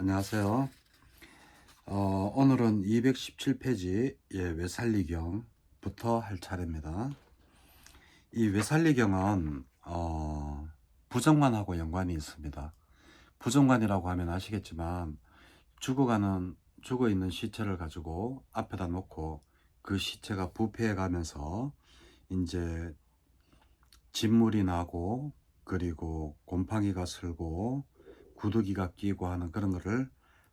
안녕하세요. 오늘은 217페이지 외살리경부터 할 차례입니다. 이 외살리경은 부정관하고 연관이 있습니다. 부정관이라고 하면 아시겠지만 죽어 있는 시체를 가지고 앞에다 놓고 그 시체가 부패해 가면서 이제 진물이 나고 그리고 곰팡이가 슬고 구더기가 끼고 하는 그런 거를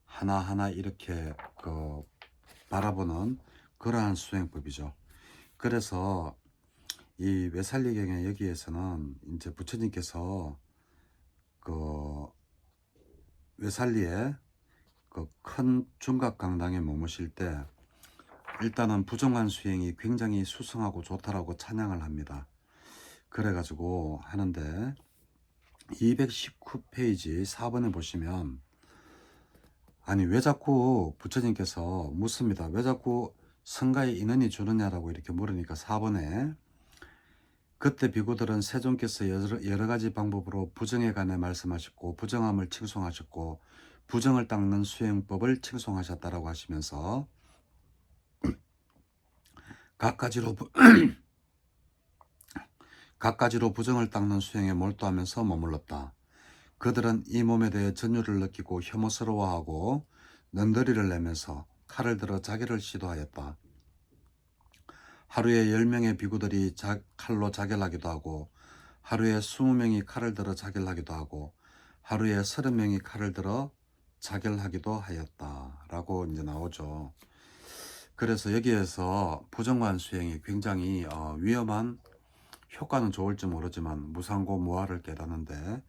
하나하나 이렇게 바라보는 그러한 수행법이죠. 그래서 이 외살리경의 여기에서는 이제 부처님께서 그 외살리에 그 큰 중각강당에 머무실 때 일단은 부정관 수행이 굉장히 수승하고 좋다라고 찬양을 합니다. 그래가지고 하는데 219페이지 4번에 보시면 아니 왜 자꾸 부처님께서 묻습니다. 왜 자꾸 성가에 인원이 주느냐라고 이렇게 물으니까 4번에 그때 비구들은 세존께서 여러 가지 방법으로 부정에 관해 말씀하셨고 부정함을 칭송하셨고 부정을 닦는 수행법을 칭송하셨다라고 하시면서 각가지로 부정을 닦는 수행에 몰두하면서 머물렀다. 그들은 이 몸에 대해 전율을 느끼고 혐오스러워하고 넌더리를 내면서 칼을 들어 자기를 시도하였다. 하루에 10명의 비구들이 칼로 자결하기도 하고 하루에 20명이 칼을 들어 자결하기도 하고 하루에 30명이 칼을 들어 자결하기도 하였다 라고 이제 나오죠. 그래서 여기에서 부정관 수행이 굉장히 위험한, 효과는 좋을지 모르지만 무상고 무아를 깨닫는데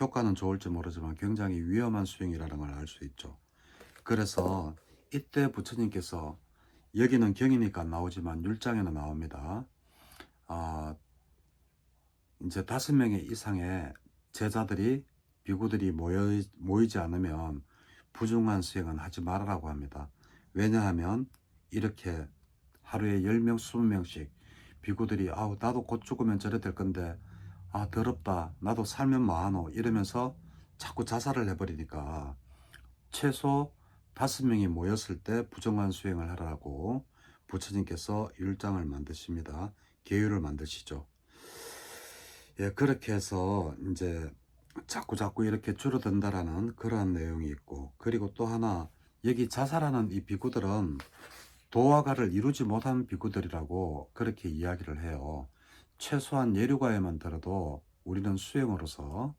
효과는 좋을지 모르지만 굉장히 위험한 수행이라는 걸 알 수 있죠. 그래서 이때 부처님께서 여기는 경이니까 나오지만 율장에는 나옵니다. 이제 5명의 이상의 제자들이 비구들이 모이지 않으면 부정한 수행은 하지 말아라고 합니다. 왜냐하면 이렇게 하루에 10명, 20명씩 비구들이 나도 곧 죽으면 저래 될 건데 더럽다, 나도 살면 뭐하노 이러면서 자꾸 자살을 해버리니까 최소 5명이 모였을 때 부정한 수행을 하라고 부처님께서 율장을 만드십니다. 계율을 만드시죠. 예, 그렇게 해서 이제 자꾸 이렇게 줄어든다라는 그러한 내용이 있고, 그리고 또 하나 여기 자살하는 이 비구들은 도화가를 이루지 못한 비구들이라고 그렇게 이야기를 해요. 최소한 예류가에만 들어도 우리는 수행으로서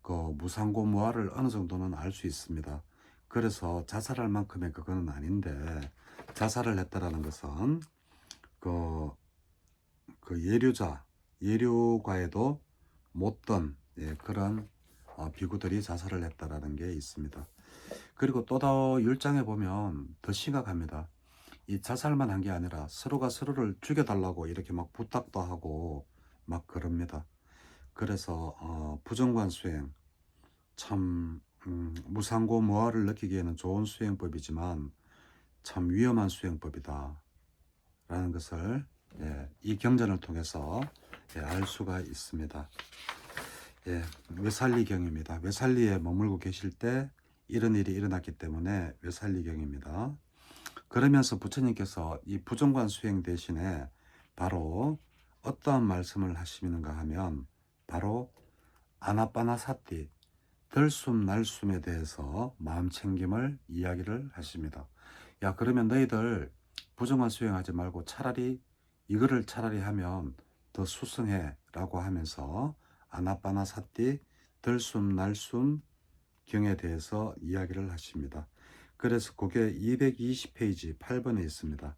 그 무상고무아를 어느 정도는 알 수 있습니다. 그래서 자살할 만큼의 그거는 아닌데 자살을 했다라는 것은 그 예류가에도 못던 그런 비구들이 자살을 했다라는 게 있습니다. 그리고 또 더 율장에 보면 더 심각합니다. 이 자살만 한 게 아니라 서로가 서로를 죽여달라고 이렇게 막 부탁도 하고 막 그럽니다. 그래서 부정관 수행 참 무상고 무아를 느끼기에는 좋은 수행법이지만 참 위험한 수행법이다 라는 것을 이 경전을 통해서 알 수가 있습니다. 외살리경입니다. 외살리에 머물고 계실 때 이런 일이 일어났기 때문에 외살리경입니다. 그러면서 부처님께서 이 부정관 수행 대신에 바로 어떠한 말씀을 하시는가 하면 바로 아나빠나사티, 들숨 날숨에 대해서 마음챙김을 이야기를 하십니다. 야, 그러면 너희들 부정관 수행하지 말고 이거를 차라리 하면 더 수승해 라고 하면서 아나빠나사티, 들숨 날숨 경에 대해서 이야기를 하십니다. 그래서 그게 220페이지 8번에 있습니다.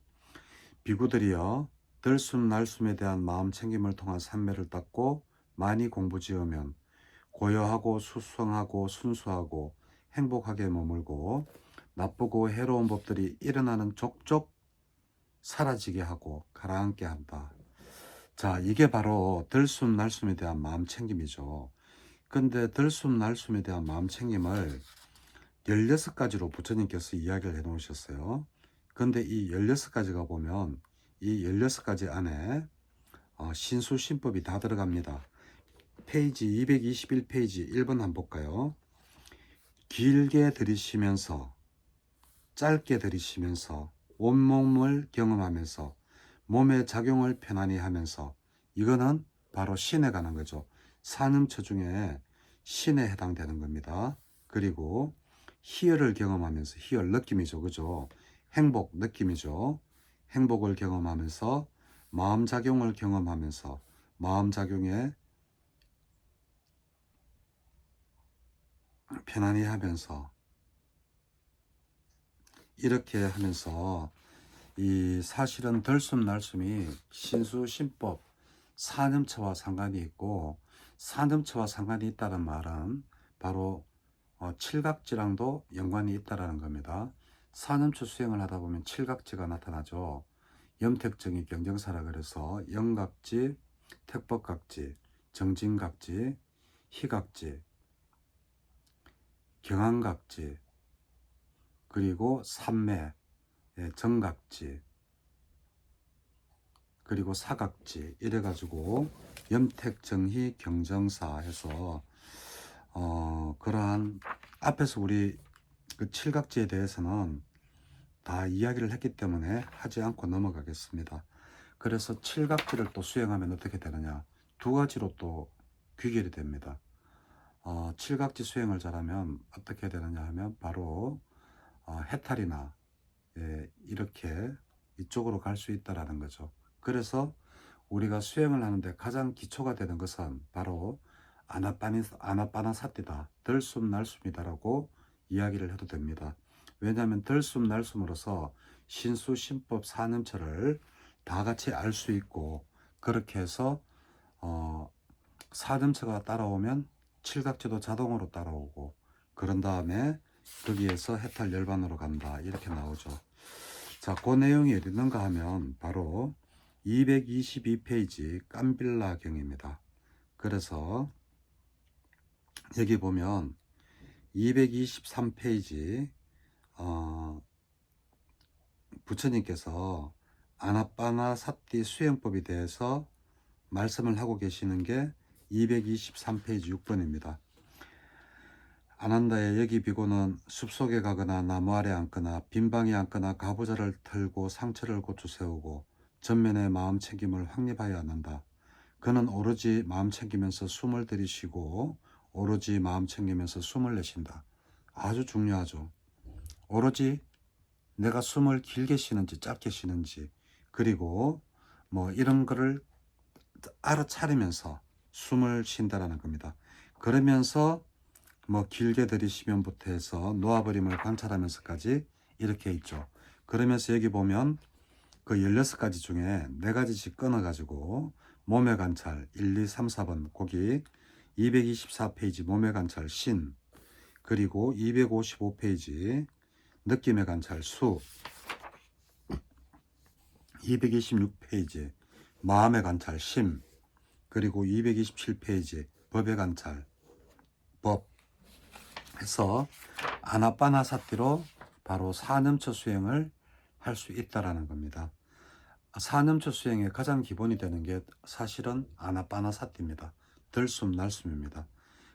비구들이여 들숨 날숨에 대한 마음 챙김을 통한 삼매를 닦고 많이 공부 지으면 고요하고 수성하고 순수하고 행복하게 머물고 나쁘고 해로운 법들이 일어나는 족족 사라지게 하고 가라앉게 한다. 자, 이게 바로 들숨 날숨에 대한 마음 챙김이죠. 근데 들숨 날숨에 대한 마음 챙김을 16가지로 부처님께서 이야기를 해 놓으셨어요. 근데 이 16가지가 보면 이 16가지 안에 신수신법이 다 들어갑니다. 페이지 221페이지 1번 한번 볼까요? 길게 들이쉬면서 짧게 들이쉬면서 온몸을 경험하면서 몸의 작용을 편안히 하면서, 이거는 바로 신에 관한 거죠. 산음처 중에 신에 해당되는 겁니다. 그리고 희열을 경험하면서, 희열 느낌이죠. 그죠? 행복 느낌이죠. 행복을 경험하면서 마음작용을 경험하면서 마음작용에 편안히 하면서, 이렇게 하면서 이 사실은 들숨날숨이 신수신법 산음처와 상관이 있고, 산음처와 상관이 있다는 말은 바로 칠각지랑도 연관이 있다라는 겁니다. 산음처 수행을 하다 보면 칠각지가 나타나죠. 염택정이 경정사라 그래서 영각지, 택법각지, 정진각지, 희각지, 경안각지, 그리고 삼매, 정각지, 그리고 사각지, 이래가지고 염택정희 경정사 해서 그러한 앞에서 우리 그 칠각지에 대해서는 다 이야기를 했기 때문에 하지 않고 넘어가겠습니다. 그래서 칠각지를 또 수행하면 어떻게 되느냐, 두 가지로 또 귀결이 됩니다. 칠각지 수행을 잘하면 어떻게 되느냐 하면 바로 해탈이나, 이렇게 이쪽으로 갈 수 있다라는 거죠. 그래서 우리가 수행을 하는데 가장 기초가 되는 것은 바로 아나빠나사티다, 들숨날숨이다라고 이야기를 해도 됩니다. 왜냐하면 들숨날숨으로서 신수신법 산음처를 다 같이 알 수 있고, 그렇게 해서 산음처가 따라오면 칠각지도 자동으로 따라오고, 그런 다음에 거기에서 해탈 열반으로 간다, 이렇게 나오죠. 자, 그 내용이 어디 있는가 하면 바로 222페이지 깜빌라경입니다. 그래서 여기 보면 223페이지 부처님께서 아나빠나사티 수행법에 대해서 말씀을 하고 계시는 게 223페이지 6번입니다. 아난다에 여기 비고는 숲속에 가거나 나무 아래 앉거나 빈방에 앉거나 가부좌를 털고 상처를 고쳐 세우고 전면에 마음 챙김을 확립하여 앉는다. 그는 오로지 마음 챙기면서 숨을 들이쉬고 오로지 마음 챙기면서 숨을 내쉰다. 아주 중요하죠. 오로지 내가 숨을 길게 쉬는지 짧게 쉬는지, 그리고 뭐 이런 거를 알아차리면서 숨을 쉰다라는 겁니다. 그러면서 뭐 길게 들이쉬면부터 해서 놓아버림을 관찰하면서까지 이렇게 있죠. 그러면서 여기 보면 그 16가지 중에 4가지씩 끊어가지고 몸의 관찰 1, 2, 3, 4번, 거기 224페이지 몸의 관찰 신, 그리고 255페이지 느낌의 관찰 수, 226페이지 마음의 관찰 심, 그리고 227페이지 법의 관찰 법 해서 아나빠나사티로 바로 산음처 수행을 할 수 있다라는 겁니다. 산음처 수행의 가장 기본이 되는 게 사실은 아나빠나사티입니다. 들숨 날숨입니다.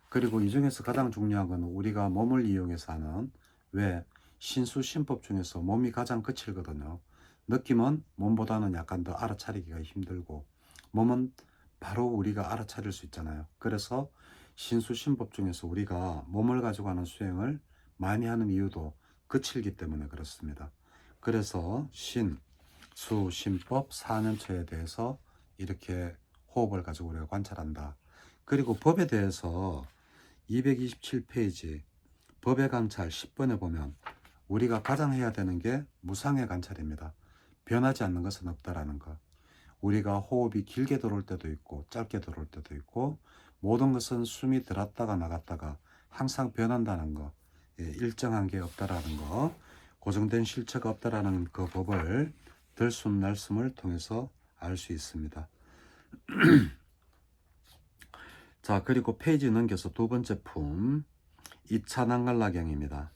그리고 이 중에서 가장 중요한 건 우리가 몸을 이용해서 하는, 왜 신수신법 중에서 몸이 가장 거칠거든요. 느낌은 몸보다는 약간 더 알아차리기가 힘들고, 몸은 바로 우리가 알아차릴 수 있잖아요. 그래서 신수신법 중에서 우리가 몸을 가지고 하는 수행을 많이 하는 이유도 거칠기 때문에 그렇습니다. 그래서 신, 수, 신법, 산음처에 대해서 이렇게 호흡을 가지고 우리가 관찰한다. 그리고 법에 대해서 227페이지 법의 관찰 10번에 보면 우리가 가장 해야 되는 게 무상의 관찰입니다. 변하지 않는 것은 없다라는 것. 우리가 호흡이 길게 들어올 때도 있고 짧게 들어올 때도 있고, 모든 것은 숨이 들었다가 나갔다가 항상 변한다는 것, 일정한 게 없다라는 것, 고정된 실체가 없다라는 그 법을 들숨 날숨을 통해서 알 수 있습니다. 자, 그리고 페이지 넘겨서 두 번째 품 2차 난갈라경입니다.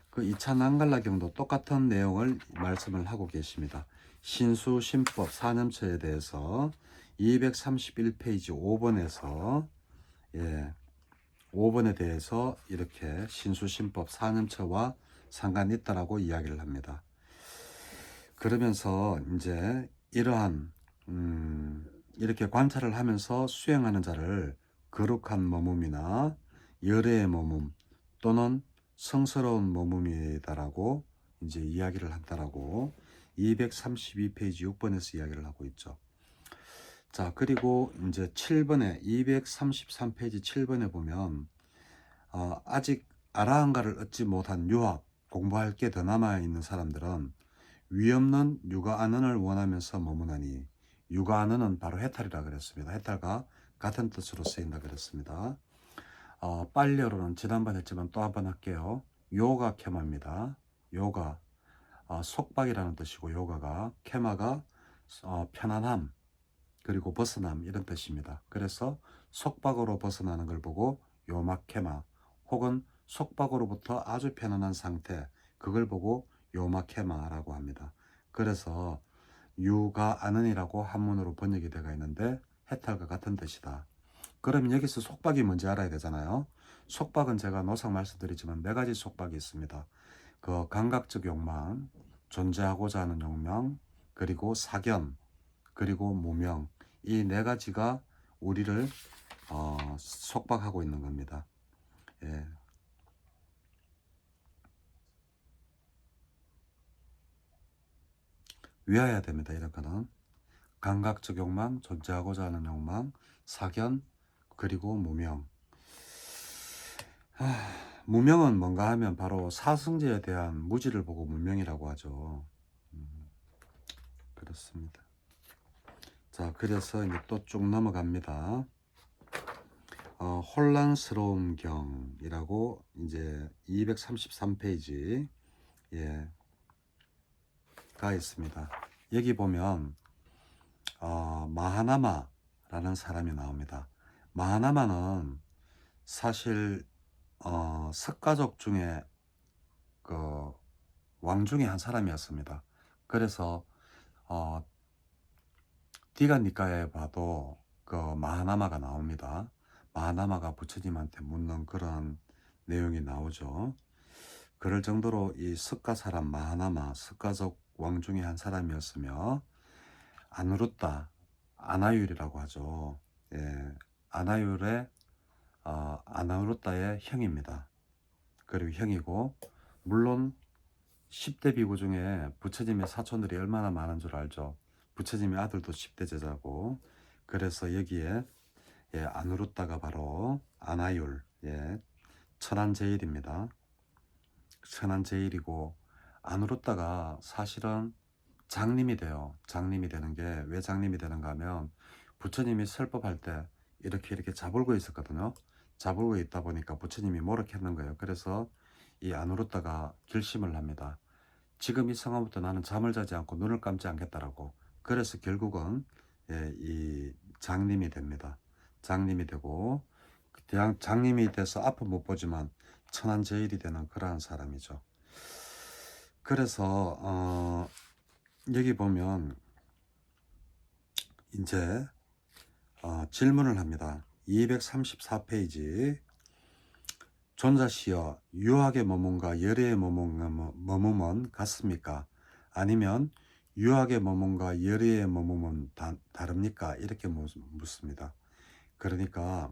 그 2차 난갈라경도 똑같은 내용을 말씀을 하고 계십니다. 신수신법 산음처에 대해서 231페이지 5번에서 5번에 대해서 이렇게 신수신법 산임처와 상관이 있다라고 이야기를 합니다. 그러면서 이제 이러한 이렇게 관찰을 하면서 수행하는 자를 거룩한 머뭅이나 열애의 머뭅 또는 성스러운 머뭅이다라고 이제 이야기를 한다라고 232페이지 6번에서 이야기를 하고 있죠. 자, 그리고 이제 7번에 233페이지 7번에 보면 아직 아라한가를 얻지 못한 유학 공부할 게 더 남아 있는 사람들은 위없는 육아안언을 원하면서 머무나니, 육아안언은 바로 해탈이라 그랬습니다. 해탈과 같은 뜻으로 쓰인다 그랬습니다. 빨리어로는 지난번 했지만 또 한번 할게요. 요가 케마입니다. 요가 속박이라는 뜻이고, 요가가 케마가 편안함 그리고 벗어남 이런 뜻입니다. 그래서 속박으로 벗어나는 걸 보고 요마케마, 혹은 속박으로부터 아주 편안한 상태, 그걸 보고 요마케마라고 합니다. 그래서 유가 아는이라고 한문으로 번역이 되어 있는데 해탈과 같은 뜻이다. 그럼 여기서 속박이 뭔지 알아야 되잖아요. 속박은 제가 노상 말씀드리지만 4가지 속박이 있습니다. 그 감각적 욕망, 존재하고자 하는 욕망, 그리고 사견, 그리고 무명, 이 4가지가 우리를 속박하고 있는 겁니다. 예. 외워야 됩니다. 이런 거는 감각적 욕망, 존재하고자 하는 욕망, 사견, 그리고 무명. 무명은 뭔가 하면 바로 사성제에 대한 무지를 보고 무명이라고 하죠. 그렇습니다. 자, 그래서 이제 또 쭉 넘어갑니다. 혼란스러운 경이라고 이제 233페이지 가 있습니다. 여기 보면 마하나마라는 사람이 나옵니다. 마하나마는 사실 석가족 중에 그 왕 중에 한 사람이었습니다. 그래서 디가니카에 봐도 그 마하나마가 나옵니다. 마하나마가 부처님한테 묻는 그런 내용이 나오죠. 그럴 정도로 이 석가 사람 마하나마, 석가족 왕 중에 한 사람이었으며, 아누루타, 아나율이라고 하죠. 예, 아나율의 아나루타의 형입니다. 그리고 형이고, 물론 10대 비구 중에 부처님의 사촌들이 얼마나 많은 줄 알죠. 부처님의 아들도 10대 제자고, 그래서 여기에 아누루타가 바로 아나율, 천안제일입니다. 천안제일이고, 아누루타가 사실은 장님이 돼요. 장님이 되는 게 왜 장님이 되는가 하면, 부처님이 설법할 때 이렇게 자불고 있었거든요. 자불고 있다 보니까 부처님이 모욕했는 거예요. 그래서 이 아누루타가 결심을 합니다. 지금 이 상황부터 나는 잠을 자지 않고 눈을 감지 않겠다라고. 그래서 결국은 이 장님이 됩니다. 장님이 되고, 장님이 돼서 앞은 못 보지만 천안제일이 되는 그러한 사람이죠. 그래서 여기 보면 이제 질문을 합니다. 234페이지. 존자시여, 유학의 머문과 열애의 머문은 같습니까? 아니면 유학의 머문과 열애의 머문은 다릅니까? 이렇게 묻습니다. 그러니까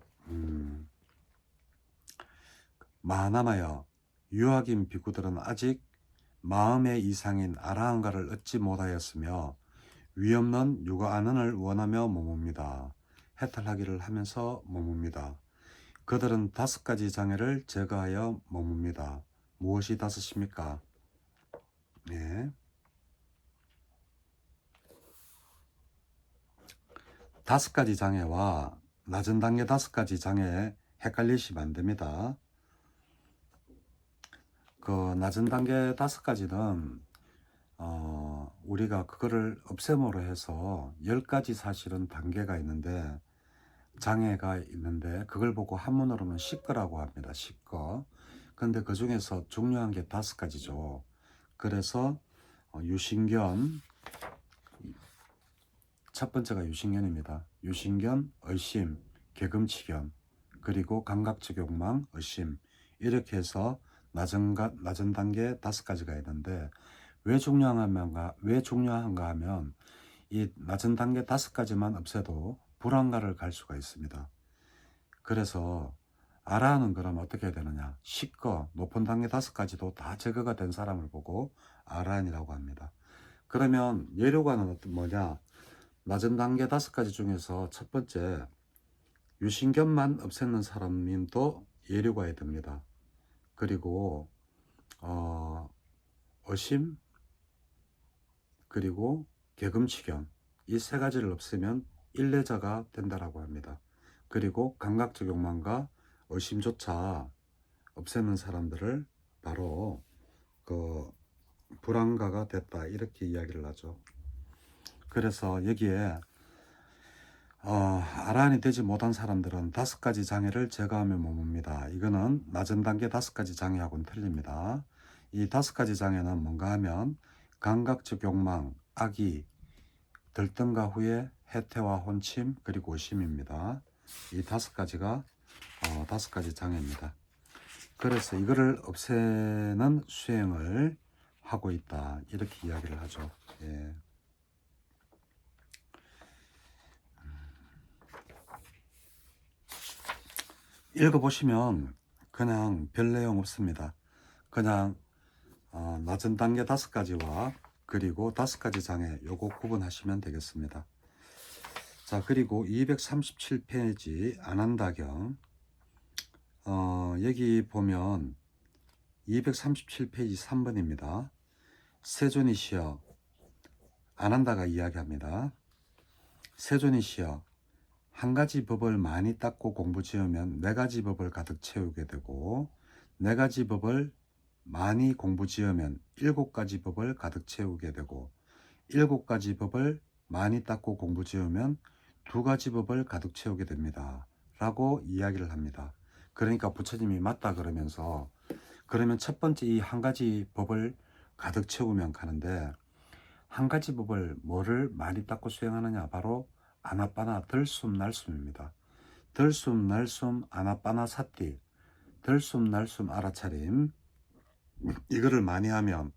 마하나마여, 유학인 비구들은 아직 마음의 이상인 아라한가를 얻지 못하였으며 위없는 육아안언을 원하며 머뭅니다. 해탈하기를 하면서 머뭅니다. 그들은 5가지 장애를 제거하여 머뭅니다. 무엇이 5입니까? 네. 5가지 장애와 낮은 단계 5가지 장애 헷갈리시면 안 됩니다. 그 낮은 단계 5가지는 우리가 그거를 없앰으로 해서 10가지 사실은 단계가 있는데, 장애가 있는데, 그걸 보고 한문으로는 식거라고 합니다. 식거. 근데 그 중에서 중요한 게 5가지죠. 그래서 유신견, 첫 번째가 유신견입니다. 유신견, 얼심, 개금치견, 그리고 감각적 욕망, 의심, 이렇게 해서 낮은 단계 5가지가 있는데, 왜 중요한가 하면 이 낮은 단계 5가지만 없애도 불안가를 갈 수가 있습니다. 그래서 아라는 그럼 어떻게 해야 되느냐? 높은 단계 5가지도 다 제거가 된 사람을 보고 아라한이라고 합니다. 그러면 예료관은 뭐냐? 낮은 단계 5가지 중에서 첫 번째 유신견만 없애는 사람님도 예류가에 듭니다. 그리고 어심, 그리고 개금치견, 이 3가지를 없애면 일례자가 된다라고 합니다. 그리고 감각적 욕망과 의심조차 없애는 사람들을 바로 그 불안가가 됐다, 이렇게 이야기를 하죠. 그래서 여기에 아라한이 되지 못한 사람들은 5가지 장애를 제거하면 머뭅니다. 이거는 낮은 단계 5가지 장애하고는 틀립니다. 이 5가지 장애는 뭔가 하면 감각적 욕망, 악의, 들뜬가 후에 해태와 혼침, 그리고 의심입니다. 이 5가지가 5가지 장애입니다. 그래서 이거를 없애는 수행을 하고 있다, 이렇게 이야기를 하죠. 예. 읽어보시면 그냥 별 내용 없습니다. 그냥 낮은 단계 5가지와 그리고 5가지 장애, 요거 구분하시면 되겠습니다. 자, 그리고 237페이지 안한다경, 여기 보면 237페이지 3번입니다. 세존이시여, 안한다가 이야기합니다. 세존이시여, 한 가지 법을 많이 닦고 공부 지으면 4가지 법을 가득 채우게 되고, 4가지 법을 많이 공부 지으면 7가지 법을 가득 채우게 되고, 7가지 법을 많이 닦고 공부 지으면 2가지 법을 가득 채우게 됩니다. 라고 이야기를 합니다. 그러니까 부처님이 맞다 그러면서, 그러면 첫 번째 이 한 가지 법을 가득 채우면 가는데, 한 가지 법을 뭐를 많이 닦고 수행하느냐? 바로 아나빠나 들숨 날숨입니다. 들숨 날숨 아나빠나 사띠, 들숨 날숨 알아차림, 이거를 많이 하면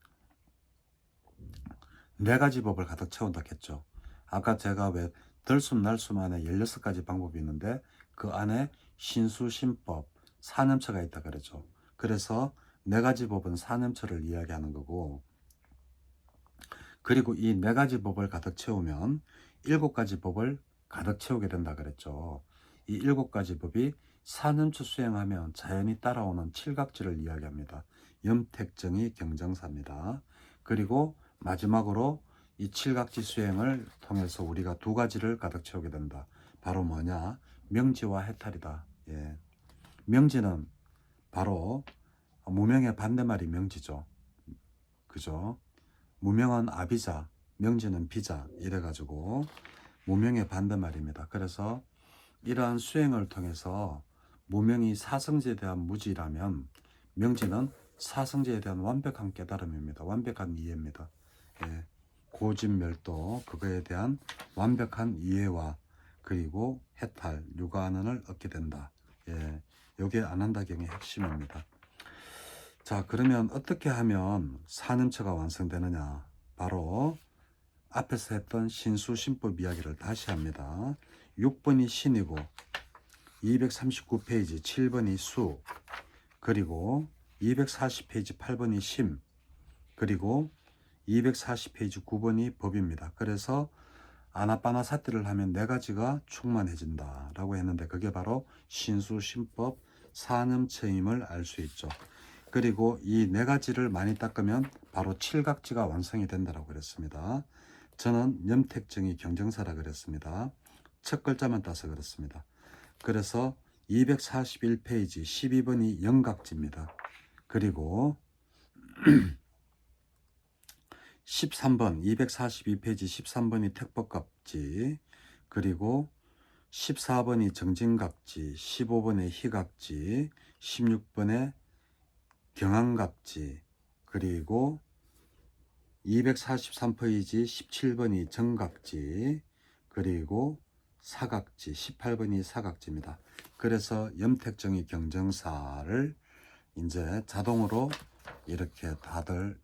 4가지 법을 가득 채운다 했죠. 아까 제가 왜 들숨 날숨 안에 16가지 방법이 있는데 그 안에 신수신법, 사념처가 있다 그랬죠. 그래서 4가지 법은 사념처를 이야기하는 거고, 그리고 이 4가지 법을 가득 채우면 7가지 법을 가득 채우게 된다 그랬죠. 이 7가지 법이 사념처 수행하면 자연히 따라오는 칠각지를 이야기합니다. 염택정이 경정사입니다. 그리고 마지막으로 이 칠각지 수행을 통해서 우리가 2가지를 가득 채우게 된다. 바로 뭐냐? 명지와 해탈이다. 예. 명지는 바로 무명의 반대말이 명지죠. 그죠? 무명은 아비자, 명지는 비자, 이래가지고 무명의 반대말입니다. 그래서 이러한 수행을 통해서 무명이 사성제에 대한 무지라면 명지는 사성제에 대한 완벽한 깨달음입니다. 완벽한 이해입니다. 예. 고진멸도, 그거에 대한 완벽한 이해와 그리고 해탈, 유가안을 얻게 된다. 예. 요게 안한다경의 핵심입니다. 자, 그러면 어떻게 하면 사념처가 완성되느냐? 바로 앞에서 했던 신수신법 이야기를 다시 합니다. 6번이 신이고 239페이지 7번이 수, 그리고 240페이지 8번이 심, 그리고 240페이지 9번이 법입니다. 그래서 아나빠나 사띠를 하면 4가지가 충만해진다 라고 했는데 그게 바로 신수신법 사념처임을 알 수 있죠. 그리고 이 4가지를 많이 닦으면 바로 칠각지가 완성이 된다고 그랬습니다. 저는 염택정이 경정사라 그랬습니다. 첫 글자만 따서 그렇습니다. 그래서 241페이지 12번이 영각지입니다. 그리고 13번 242페이지 13번이 택법각지, 그리고 14번이 정진각지, 15번의 희각지, 16번의 경항각지, 그리고 243페이지 17번이 정각지, 그리고 사각지, 18번이 사각지입니다. 그래서 염택정의 경정사를 이제 자동으로 이렇게 다들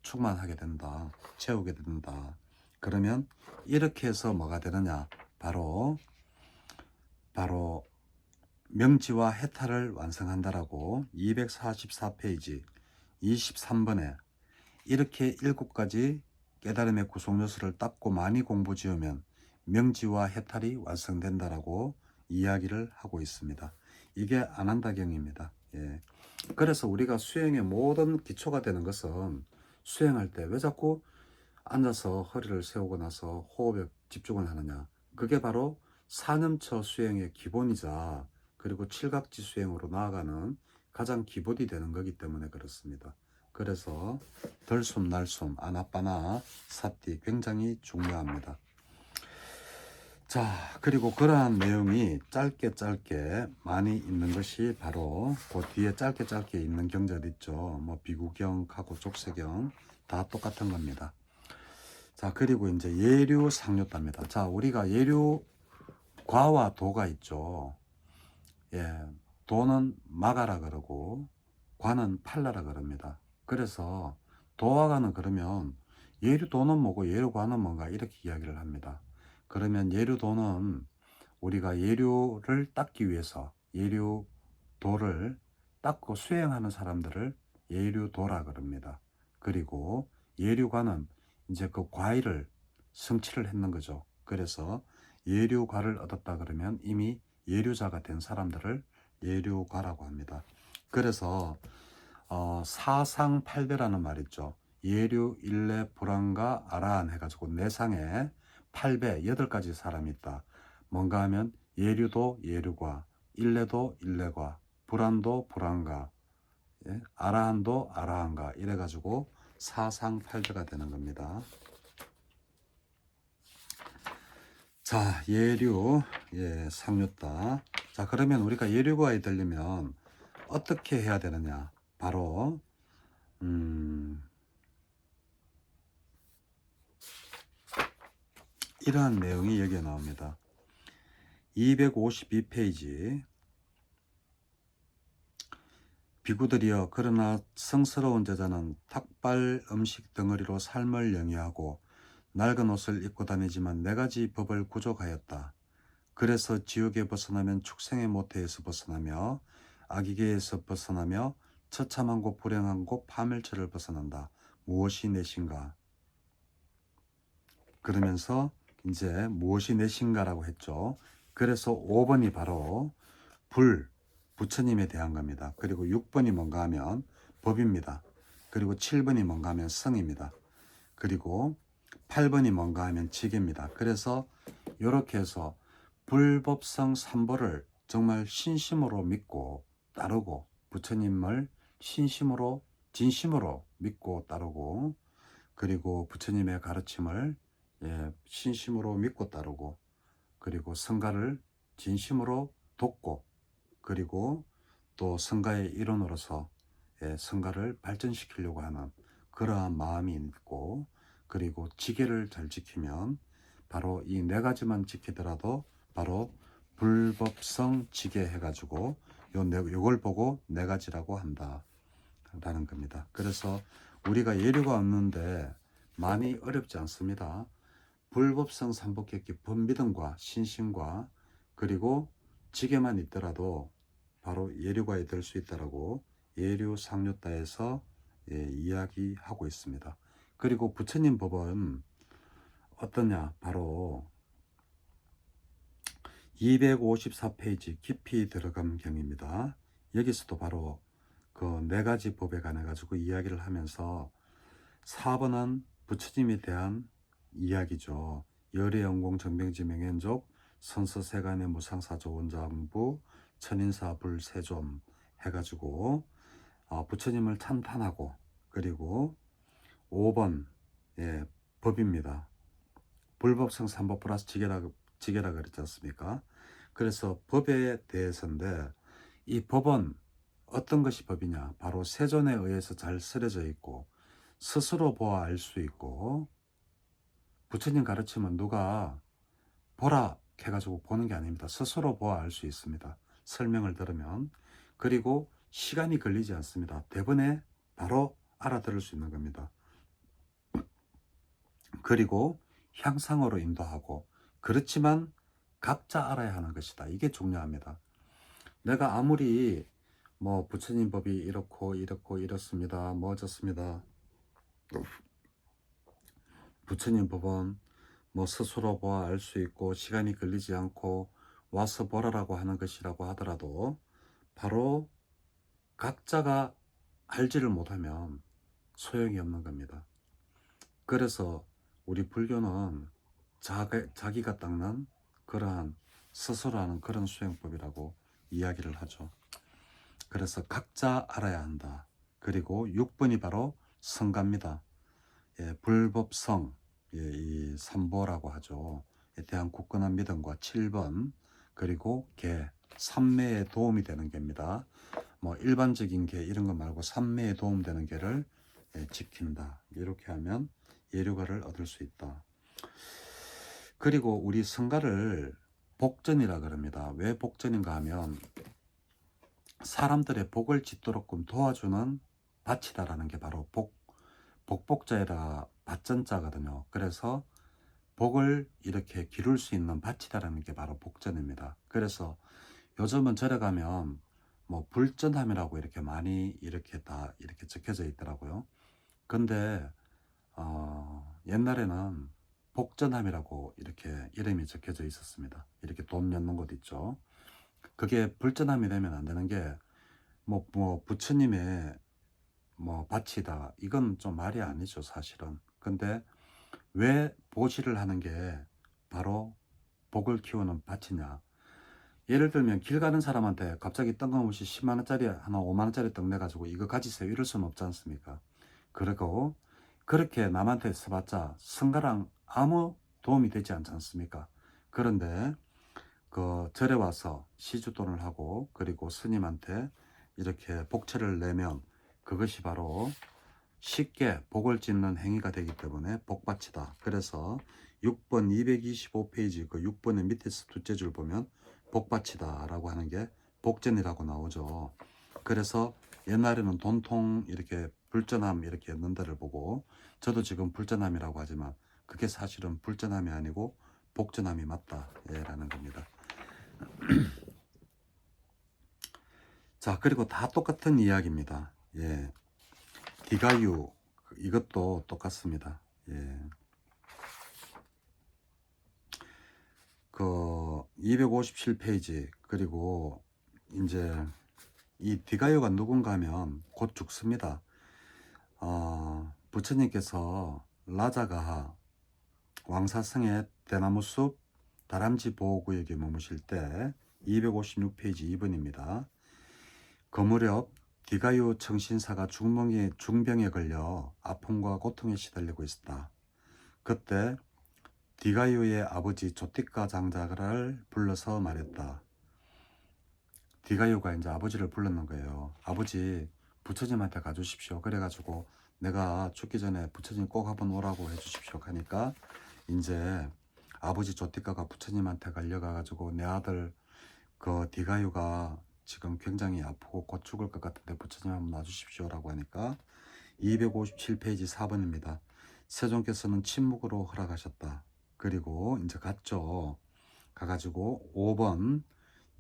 충만하게 된다, 채우게 된다. 그러면 이렇게 해서 뭐가 되느냐, 바로 명지와 해탈을 완성한다라고 244페이지 23번에 이렇게 7가지 깨달음의 구성 요소를 닦고 많이 공부 지으면 명지와 해탈이 완성된다라고 이야기를 하고 있습니다. 이게 안한다경입니다. 예. 그래서 우리가 수행의 모든 기초가 되는 것은 수행할 때 왜 자꾸 앉아서 허리를 세우고 나서 호흡에 집중을 하느냐. 그게 바로 사념처 수행의 기본이자 그리고 칠각지 수행으로 나아가는 가장 기본이 되는 거기 때문에 그렇습니다. 그래서 덜숨, 날숨, 아나빠나, 사띠 굉장히 중요합니다. 자, 그리고 그러한 내용이 짧게 많이 있는 것이 바로 그 뒤에 짧게 있는 경절 있죠. 뭐 비구경, 하고 족쇄경 다 똑같은 겁니다. 자, 그리고 이제 예류 상류따입니다. 자, 우리가 예류 과와 도가 있죠. 예, 도는 마가라 그러고 과는 팔라라 그럽니다. 그래서 도와 과는 그러면 예류도는 뭐고 예류과는 뭔가 이렇게 이야기를 합니다. 그러면 예류도는 우리가 예류를 닦기 위해서 예류도를 닦고 수행하는 사람들을 예류도라 그럽니다. 그리고 예류과는 이제 그 과일을 성취를 했는 거죠. 그래서 예류과를 얻었다 그러면 이미 예류자가 된 사람들을 예류과라고 합니다. 그래서 사상팔배라는 말 있죠. 예류, 일례, 불안과 아라한 해가지고 내상에 8배, 8가지 사람이 있다. 뭔가 하면 예류도 예류과, 일례도 일례과, 불안도 불안과, 예? 아라한도 아라한과 이래가지고 사상팔배가 되는 겁니다. 자, 예류, 예, 상류따. 자, 그러면 우리가 예류과에 들리면 어떻게 해야 되느냐? 바로 이러한 내용이 여기에 나옵니다. 252페이지 비구들이여 그러나 성스러운 제자는 탁발 음식 덩어리로 삶을 영위하고 낡은 옷을 입고 다니지만 4가지 법을 구족하였다. 그래서 지옥에 벗어나면 축생의 모태에서 벗어나며 악이계에서 벗어나며 처참한 곳 불행한 곳 파멸처를 벗어난다. 무엇이 내신가? 그러면서 이제 무엇이 내신가라고 했죠. 그래서 5번이 바로 부처님에 대한 겁니다. 그리고 6번이 뭔가 하면 법입니다. 그리고 7번이 뭔가 하면 성입니다. 그리고 8번이 뭔가 하면 지계입니다. 그래서 이렇게 해서 불법성 3보를 정말 신심으로 믿고 따르고 부처님을 신심으로 진심으로 믿고 따르고 그리고 부처님의 가르침을 신심으로 믿고 따르고 그리고 성가를 진심으로 돕고 그리고 또 성가의 일원으로서 성가를 발전시키려고 하는 그러한 마음이 있고 그리고 지계를 잘 지키면 바로 이 4가지만 지키더라도 바로 불법성 지계 해가지고 요걸 보고 4가지라고 한다 라는 겁니다. 그래서 우리가 예류가 없는데 많이 어렵지 않습니다. 불법성 삼복격기 법믿음과 신심과 그리고 지계만 있더라도 바로 예류과에 들 수 있다라고 예류 상류따에서 이야기하고 있습니다. 그리고 부처님 법은 어떠냐? 바로 254페이지 깊이 들어감 경입니다. 여기서도 바로 그 4가지 법에 관해 가지고 이야기를 하면서 4번은 부처님에 대한 이야기죠. 열애영공 정병지명현족 선서세간의 무상사조 원장부 천인사불 세존 해가지고 부처님을 찬탄하고 그리고 5번 법입니다. 불법성 삼법 플러스 지계라 그랬지 않습니까? 그래서 법에 대해서인데 이 법은 어떤 것이 법이냐? 바로 세존에 의해서 잘 쓰여져 있고 스스로 보아 알 수 있고 부처님 가르침은 누가 보라 해가지고 보는 게 아닙니다. 스스로 보아 알 수 있습니다. 설명을 들으면. 그리고 시간이 걸리지 않습니다. 대본에 바로 알아들을 수 있는 겁니다. 그리고 향상으로 인도하고, 그렇지만 각자 알아야 하는 것이다. 이게 중요합니다. 내가 아무리 뭐 부처님 법이 이렇고 이렇고 이렇습니다, 뭐 어쩌습니다, 부처님 법은 뭐 스스로 보아 알 수 있고 시간이 걸리지 않고 와서 보라라고 하는 것이라고 하더라도 바로 각자가 알지를 못하면 소용이 없는 겁니다. 그래서 우리 불교는 자기가 닦는 그러한 스스로 하는 그런 수행법이라고 이야기를 하죠. 그래서 각자 알아야 한다. 그리고 6번이 바로 성가입니다. 예, 불법성, 예, 이 삼보라고 하죠. 에 대한 굳건한 믿음과 7번, 그리고 계, 삼매에 도움이 되는 게입니다. 뭐 일반적인 계 이런 거 말고 삼매에 도움되는 게를 지킨다. 이렇게 하면 예류가를 얻을 수 있다. 그리고 우리 성가를 복전이라 그럽니다. 왜 복전인가 하면 사람들의 복을 짓도록끔 도와주는 밭이다라는 게 바로 복복자에다가 밭전자거든요. 그래서 복을 이렇게 기를 수 있는 밭이다라는 게 바로 복전입니다. 그래서 요즘은 절에 가면 뭐 불전함이라고 이렇게 많이 이렇게 다 이렇게 적혀져 있더라고요. 근데 옛날에는 복전함이라고 이렇게 이름이 적혀져 있었습니다. 이렇게 돈 넣는 곳 있죠. 그게 불전함이 되면 안 되는 게 뭐 부처님의 뭐 밭이다, 이건 좀 말이 아니죠 사실은. 근데 왜 보시를 하는 게 바로 복을 키우는 밭이냐. 예를 들면 길 가는 사람한테 갑자기 뜬금없이 10만원짜리 하나 5만원짜리 떡 내가지고 이거 가지세요 이럴 수는 없지 않습니까? 그리고 그렇게 남한테 써봤자 성가랑 아무 도움이 되지 않지 않습니까? 그런데 그 절에 와서 시주돈을 하고 그리고 스님한테 이렇게 복채를 내면 그것이 바로 쉽게 복을 짓는 행위가 되기 때문에 복받치다. 그래서 6번 225페이지 그 6번의 밑에서 둘째 줄 보면 복받치다 라고 하는 게 복전이라고 나오죠. 그래서 옛날에는 돈통 이렇게 불전함 이렇게 넣는 데를 보고 저도 지금 불전함이라고 하지만 그게 사실은 불전함이 아니고 복전함이 맞다 라는 겁니다. 자, 그리고 다 똑같은 이야기입니다. 예. 디가유 이것도 똑같습니다. 예. 그 257페이지 그리고 이제 이 디가유가 누군가 하면 곧 죽습니다. 부처님께서 라자가하 왕사성의 대나무숲 다람쥐 보호구역에 머무실 때 256페이지 2번입니다. 그 무렵 디가유 청신사가 중병에 걸려 아픔과 고통에 시달리고 있었다. 그때 디가유의 아버지 조티카 장자를 불러서 말했다. 디가유가 이제 아버지를 불렀는 거예요. 아버지 부처님한테 가주십시오. 그래가지고 내가 죽기 전에 부처님 꼭 한번 오라고 해주십시오 하니까 이제 아버지 조티카가 부처님한테 갈려가가지고 내 아들 그 디가유가 지금 굉장히 아프고 곧 죽을 것 같은데 부처님 한번 놔주십시오 라고 하니까 257페이지 4번입니다. 세존께서는 침묵으로 허락하셨다. 그리고 이제 갔죠. 가가지고 5번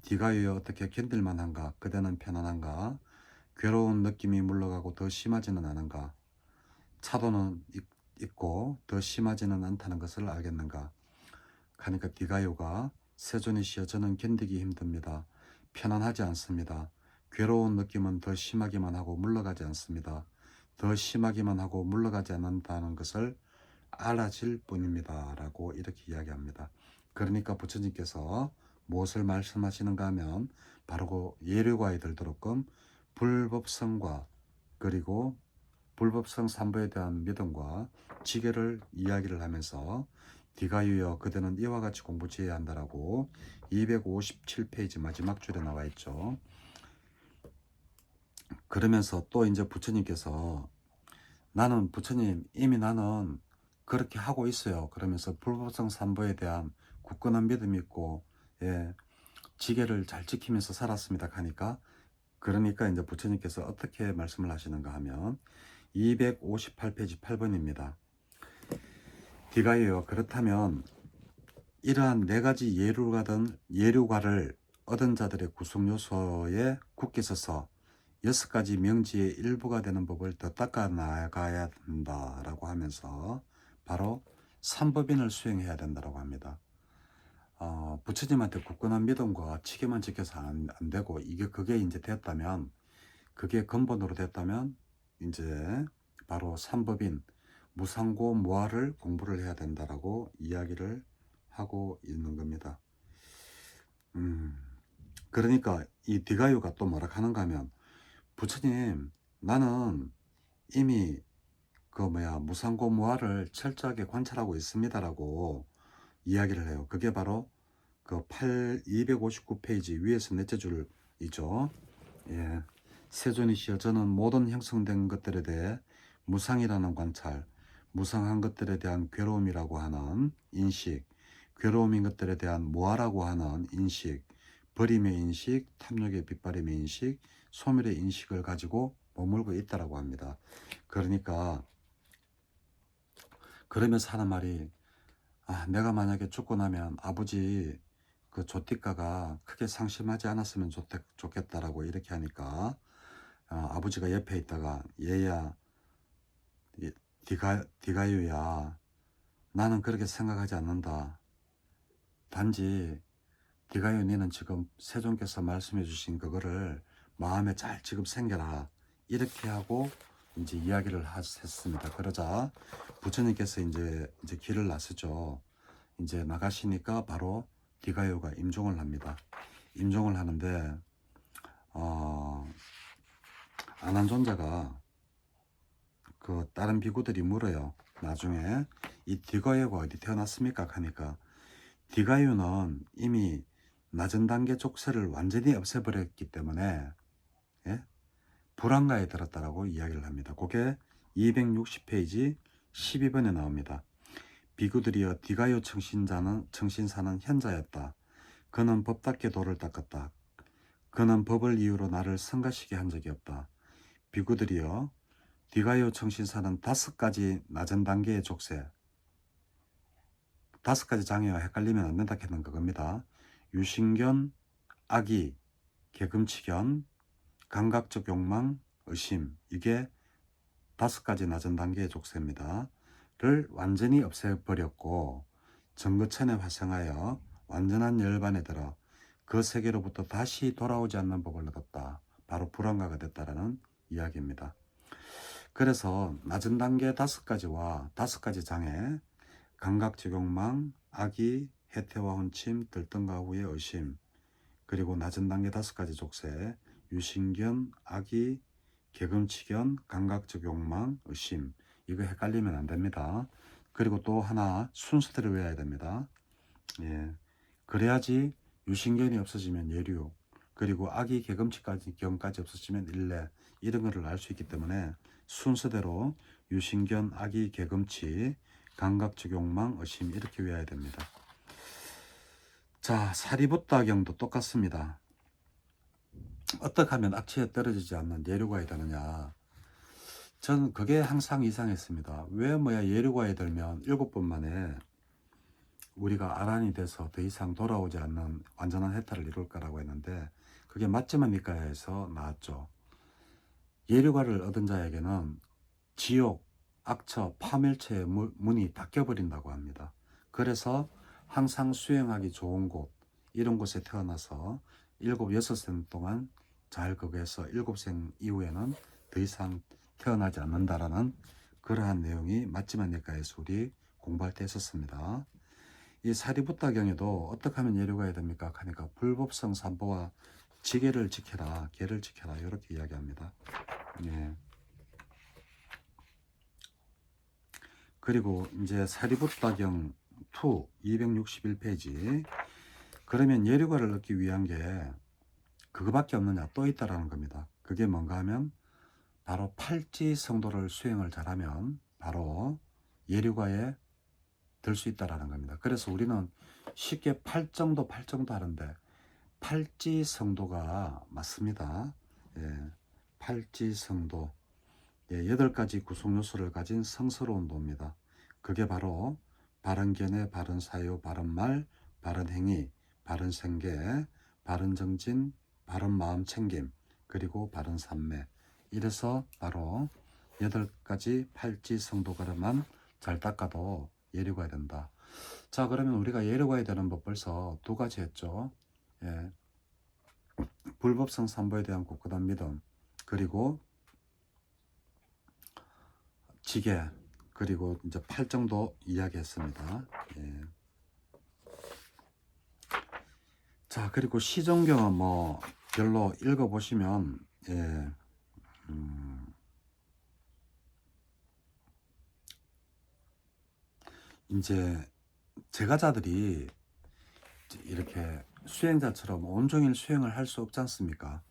디가유여 어떻게 견딜만한가? 그대는 편안한가? 괴로운 느낌이 물러가고 더 심하지는 않은가? 차도는 있고 더 심하지는 않다는 것을 알겠는가? 하니까 디가유가 세존이시여 저는 견디기 힘듭니다. 편안하지 않습니다. 괴로운 느낌은 더 심하기만 하고 물러가지 않습니다. 더 심하기만 하고 물러가지 않는다는 것을 알아질 뿐입니다. 라고 이렇게 이야기합니다. 그러니까 부처님께서 무엇을 말씀하시는가 하면 바로 그 예류과에 들도록끔 불법성과 그리고 불법성 삼보에 대한 믿음과 지계를 이야기를 하면서 디가유여 그대는 이와 같이 공부 지어야 한다라고 257페이지 마지막 줄에 나와 있죠. 그러면서 또 이제 부처님께서 나는 부처님 이미 나는 그렇게 하고 있어요. 그러면서 불법성 삼보에 대한 굳건한 믿음이 있고 예, 지계를 잘 지키면서 살았습니다 하니까, 그러니까 이제 부처님께서 어떻게 말씀을 하시는가 하면 258페이지 8번입니다. 디가이요, 그렇다면 이러한 네 가지 예류가를 얻은 자들의 구성 요소에 굳게 서서 6가지 명지의 일부가 되는 법을 더 닦아 나가야 한다라고 하면서 바로 삼법인을 수행해야 된다고 합니다. 부처님한테 굳건한 믿음과 지켜만 지켜서 안 되고, 그게 이제 됐다면, 그게 근본으로 됐다면 이제 바로 삼법인 무상고 무아를 공부를 해야 된다라고 이야기를 하고 있는 겁니다. 그러니까 이 디가유가 또 뭐라 하는가 하면, 부처님, 나는 이미 무상고 무아를 철저하게 관찰하고 있습니다라고 이야기를 해요. 그게 바로 그 259페이지 위에서 넷째 줄이죠. 예. 세존이시여, 저는 모든 형성된 것들에 대해 무상이라는 관찰, 무상한 것들에 대한 괴로움이라고 하는 인식, 괴로움인 것들에 대한 무아라고 하는 인식, 버림의 인식, 탐욕의 빗발임의 인식, 소멸의 인식을 가지고 머물고 있다라고 합니다. 그러니까 그러면서 하는 말이, 내가 만약에 죽고 나면 아버지 그 조띠가가 크게 상심하지 않았으면 좋겠다라고 이렇게 하니까, 아버지가 옆에 있다가, 얘야, 디가유야, 나는 그렇게 생각하지 않는다. 단지 디가유, 니는 지금 세존께서 말씀해 주신 그거를 마음에 잘 지금 생겨라, 이렇게 하고 이제 이야기를 했습니다. 그러자 부처님께서 이제 길을 나서죠. 이제 나가시니까 바로 디가요가 임종을 합니다. 임종을 하는데 아난존자가 그 다른 비구들이 물어요. 나중에 이 디가요가 어디 태어났습니까 하니까, 디가요는 이미 낮은 단계 족쇄를 완전히 없애버렸기 때문에 예? 불안가에 들었다라고 이야기를 합니다. 그게 260페이지 12번에 나옵니다. 비구들이여, 디가요 청신사는 현자였다. 그는 법답게 도를 닦았다. 그는 법을 이유로 나를 성가시게 한 적이 없다. 비구들이여, 디가요 청신사는 5가지 낮은 단계의 족쇄, 5가지 장애와 헷갈리면 안 된다 했는 그겁니다. 유신견, 악의, 개금치견, 감각적 욕망, 의심, 이게 5가지 낮은 단계의 족쇄입니다. 를 완전히 없애버렸고 정거천에 화생하여 완전한 열반에 들어 그 세계로부터 다시 돌아오지 않는 법을 얻었다. 바로 불안가가 됐다라는 이야기입니다. 그래서 낮은 단계 5가지와 5가지 장애, 감각적 욕망, 악의, 해태와 혼침, 들뜬가 후의 의심, 그리고 낮은 단계 5가지 족쇄, 유신견, 악의, 개금치견, 감각적 욕망, 의심, 이거 헷갈리면 안 됩니다. 그리고 또 하나 순서대로 외워야 됩니다. 예. 그래야지 유신견이 없어지면 예류, 그리고 악의, 개금치견까지 없어지면 일례, 이런 거를 알 수 있기 때문에 순서대로 유신견, 악의, 개금치, 감각적 욕망, 의심, 이렇게 외워야 됩니다. 자, 사리부타경도 똑같습니다. 어떻게 하면 악취에 떨어지지 않는 예류가에 되느냐. 저는 그게 항상 이상했습니다. 왜 예류가에 들면 7번 만에 우리가 아란이 돼서 더 이상 돌아오지 않는 완전한 해탈을 이룰까라고 했는데, 그게 맞지만 니까야에서 나왔죠. 예류가를 얻은 자에게는 지옥, 악처, 파멸체의 문이 닫혀버린다고 합니다. 그래서 항상 수행하기 좋은 곳, 이런 곳에 태어나서 6생 동안 잘 거기에서 7생 이후에는 더 이상 태어나지 않는다라는 그러한 내용이 맞지만 니까에서 우리 공부할 때 했었습니다. 이 사리부타경에도 어떻게 하면 예류가야 됩니까 하니까, 불법성 삼보와 지계를 지켜라, 계를 지켜라, 이렇게 이야기합니다. 예. 그리고 이제 사리부타경 2 261페이지, 그러면 예류가를 얻기 위한 게 그거밖에 없느냐, 또 있다라는 겁니다. 그게 뭔가 하면 바로 팔지 성도를 수행을 잘하면 바로 예류가에 들 수 있다라는 겁니다. 그래서 우리는 쉽게 팔정도 하는데 팔지성도가 맞습니다. 예, 팔지성도. 예, 8가지 구성 요소를 가진 성스러운 도입니다. 그게 바로 바른견해, 바른사유, 바른말, 바른행위, 바른생계, 바른정진, 바른마음 챙김, 그리고 바른삼매. 이래서 바로 8가지 팔지성도가만 잘 닦아도 예류가 된다. 자, 그러면 우리가 예류가 되는 법 벌써 2가지 했죠. 예, 불법성 삼보에 대한 굳건한 믿음, 그리고 지게, 그리고 이제 팔정도 이야기했습니다. 예. 자, 그리고 시종경은 뭐 별로 읽어보시면 예, 이제 제가자들이 이렇게 수행자처럼 온종일 수행을 할 수 없지 않습니까?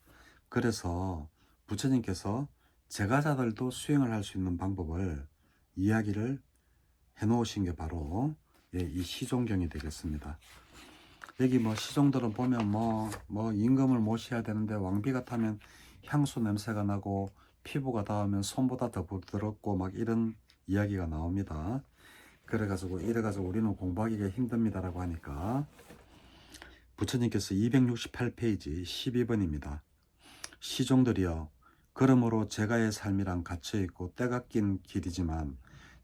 그래서 부처님께서 제가자들도 수행을 할 수 있는 방법을 이야기를 해 놓으신 게 바로 예, 이 시종경이 되겠습니다. 여기 뭐 시종들은 보면 뭐 임금을 모셔야 되는데 왕비가 타면 향수 냄새가 나고 피부가 닿으면 손보다 더 부드럽고 막 이런 이야기가 나옵니다. 이래가지고 우리는 공부하기가 힘듭니다라고 하니까 부처님께서 268페이지 12번입니다. 시종들이여, 그러므로 제가의 삶이란 갇혀있고 때가 낀 길이지만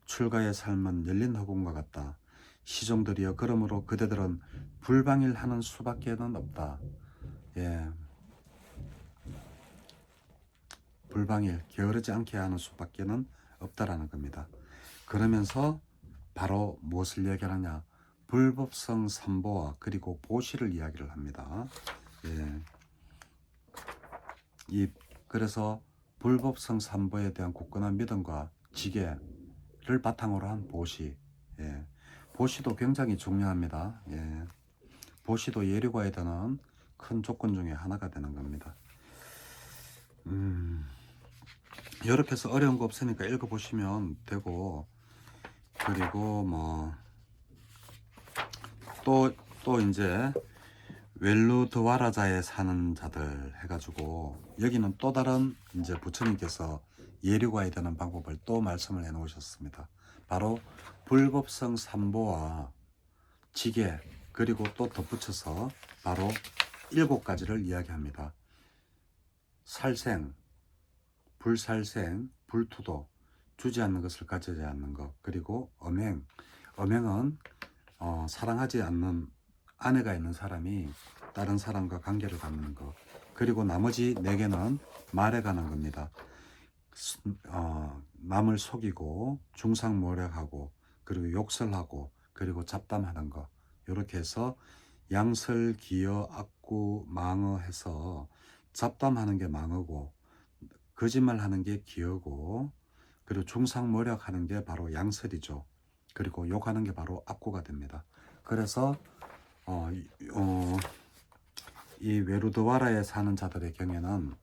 출가의 삶은 열린 허공과 같다. 시종들이여, 그러므로 그대들은 불방일하는 수밖에는 없다. 예, 불방일, 게으르지 않게 하는 수밖에는 없다라는 겁니다. 그러면서 바로 무엇을 얘기하느냐? 불법성 삼보와 그리고 보시를 이야기를 합니다. 예, 그래서 불법성 삼보에 대한 굳건한 믿음과 지계를 바탕으로 한 보시. 예, 보시도 굉장히 중요합니다. 예, 보시도 예류과에 되는 큰 조건 중에 하나가 되는 겁니다. 이렇게 해서 어려운 거 없으니까 읽어보시면 되고, 그리고 뭐 또 이제 웰루드와라자에 사는 자들 해가지고 여기는 또 다른 이제 부처님께서 예류과에 되는 방법을 또 말씀을 해 놓으셨습니다. 바로 불법성 삼보와 지계, 그리고 또 덧붙여서 바로 7가지를 이야기합니다. 살생, 불살생, 불투도, 주지 않는 것을 가지지 않는 것, 그리고 엄행. 엄행은 사랑하지 않는 아내가 있는 사람이 다른 사람과 관계를 갖는 것, 그리고 나머지 4개는 말에 관한 겁니다. 남을 속이고 중상모략하고 그리고 욕설하고 그리고 잡담하는 것, 이렇게 해서 양설, 기여, 악구, 망어 해서 잡담하는 게 망어고 거짓말하는 게 기여고 그리고 중상모략하는 게 바로 양설이죠. 그리고 욕하는 게 바로 악구가 됩니다. 그래서 이 웨루드와라에 사는 자들의 경우에는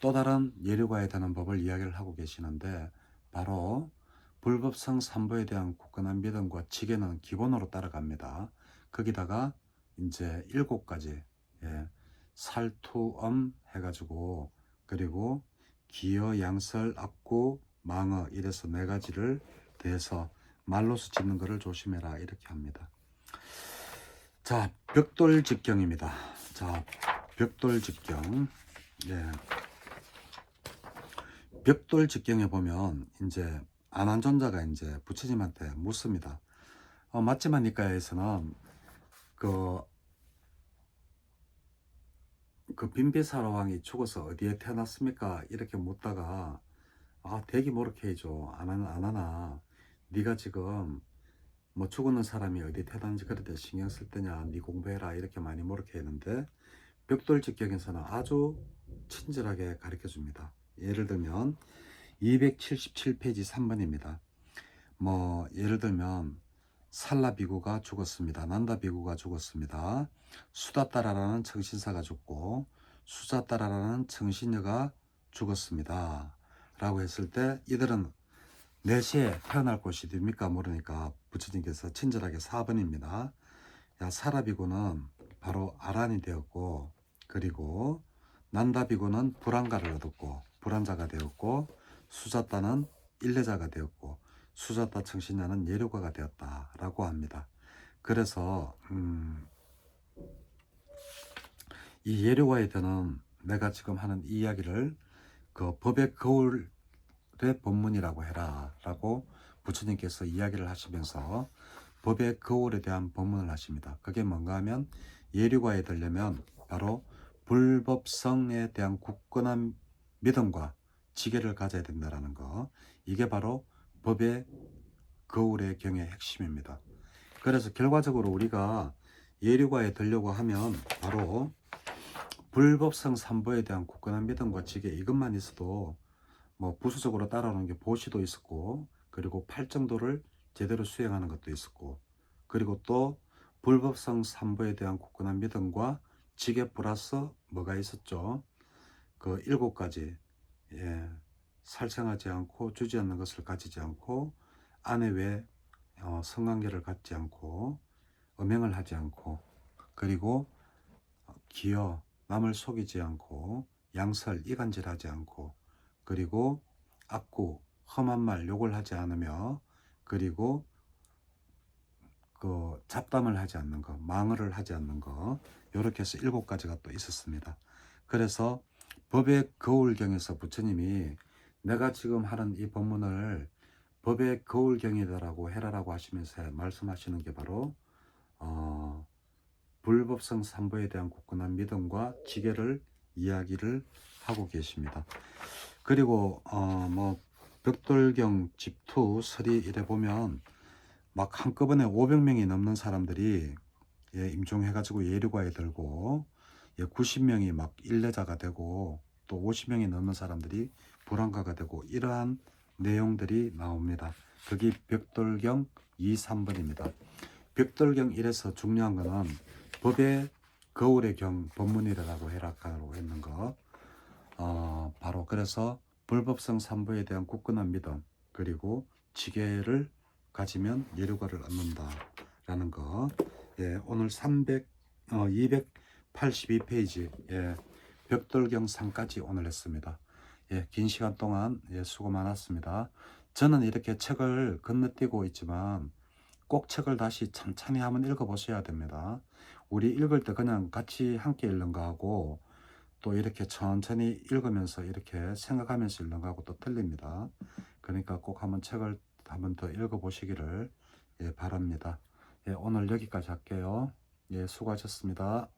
또 다른 예류과에 대한 법을 이야기를 하고 계시는데 바로 불법성 삼보에 대한 굳건한 믿음과 지계는 기본으로 따라갑니다. 거기다가 이제 7가지 살투엄 해가지고 그리고 기여, 양설, 악구, 망어 이래서 4가지를 대해서 말로서 짓는 것을 조심해라 이렇게 합니다. 자, 벽돌직경입니다. 자, 벽돌직경. 예. 벽돌직경에 보면 이제 안한존자가 이제 부처님한테 묻습니다. 맞지만 니까에서는 그 빈비사라 왕이 죽어서 어디에 태어났습니까? 이렇게 묻다가 대기 모르게 해줘. 안 하나. 네가 지금 뭐 죽는 사람이 어디 태어났는지 그럴 때 신경 쓸 때냐, 네 공부해라 이렇게 많이 모르게 했는데 벽돌직경에서는 아주 친절하게 가르쳐 줍니다. 예를 들면 277페이지 3번입니다. 뭐 예를 들면 살라 비구가 죽었습니다. 난다 비구가 죽었습니다. 수다따라라는 청신사가 죽고 수자따라라는 청신녀가 죽었습니다. 라고 했을 때 이들은 4시에 태어날 곳이 어디입니까? 모르니까 부처님께서 친절하게 4번입니다. 야, 사라비구는 바로 아란이 되었고, 그리고 난다비구는 불안가를 얻었고 불안자가 되었고, 수자따는 일레자가 되었고, 수자따 청신야는 예료가가 되었다라고 합니다. 그래서 이 예료가에 드는 내가 지금 하는 이 이야기를 그 법의 거울의 본문이라고 해라 라고 부처님께서 이야기를 하시면서 법의 거울에 대한 본문을 하십니다. 그게 뭔가 하면 예류가에 들려면 바로 불법성에 대한 굳건한 믿음과 지혜를 가져야 된다는 거, 이게 바로 법의 거울의 경의 핵심입니다. 그래서 결과적으로 우리가 예류가에 들려고 하면 바로 불법성 삼보에 대한 굳건한 믿음과 지혜, 이것만 있어도 뭐 부수적으로 따라오는 게 보시도 있었고, 그리고 팔정도를 제대로 수행하는 것도 있었고, 그리고 또 불법성 삼보에 대한 굳건한 믿음과 지혜 플러스 뭐가 있었죠? 그 7가지, 예, 살생하지 않고 주지 않는 것을 가지지 않고 아내 외 성관계를 갖지 않고 음행을 하지 않고, 그리고 기여 남을 속이지 않고 양설 이간질하지 않고, 그리고 악구 험한 말 욕을 하지 않으며, 그리고 그 잡담을 하지 않는 거, 망언을 하지 않는 거, 이렇게 해서 7가지가 또 있었습니다. 그래서 법의 거울경에서 부처님이 내가 지금 하는 이 법문을 법의 거울경이다라고 해라라고 하시면서 말씀하시는 게 바로 불법성 삼보에 대한 굳건한 믿음과 지혜를 이야기를 하고 계십니다. 그리고 뭐 벽돌경 집투 서리 이래 보면 막 한꺼번에 500명이 넘는 사람들이 임종해가지고 예류가에 들고 90명이 막 일례자가 되고 또 50명이 넘는 사람들이 불안가가 되고, 이러한 내용들이 나옵니다. 그게 벽돌경 2, 3번입니다. 벽돌경 1에서 중요한 거는 법의 거울의 경 법문이라고 해라고 했는 거, 바로 그래서 불법성 삼보에 대한 굳건한 믿음, 그리고 지혜를 가지면 예류가를 얻는다라는 거. 예, 오늘 282페이지 벽돌경 3까지 오늘 했습니다. 예, 긴 시간 동안 수고 많았습니다. 저는 이렇게 책을 건너뛰고 있지만 꼭 책을 다시 천천히 한번 읽어보셔야 됩니다. 우리 읽을 때 그냥 같이 함께 읽는 거하고 또 이렇게 천천히 읽으면서 이렇게 생각하면서 읽는 거하고 또 틀립니다. 그러니까 꼭 한번 책을 한번 더 읽어보시기를 바랍니다. 오늘 여기까지 할게요. 수고하셨습니다.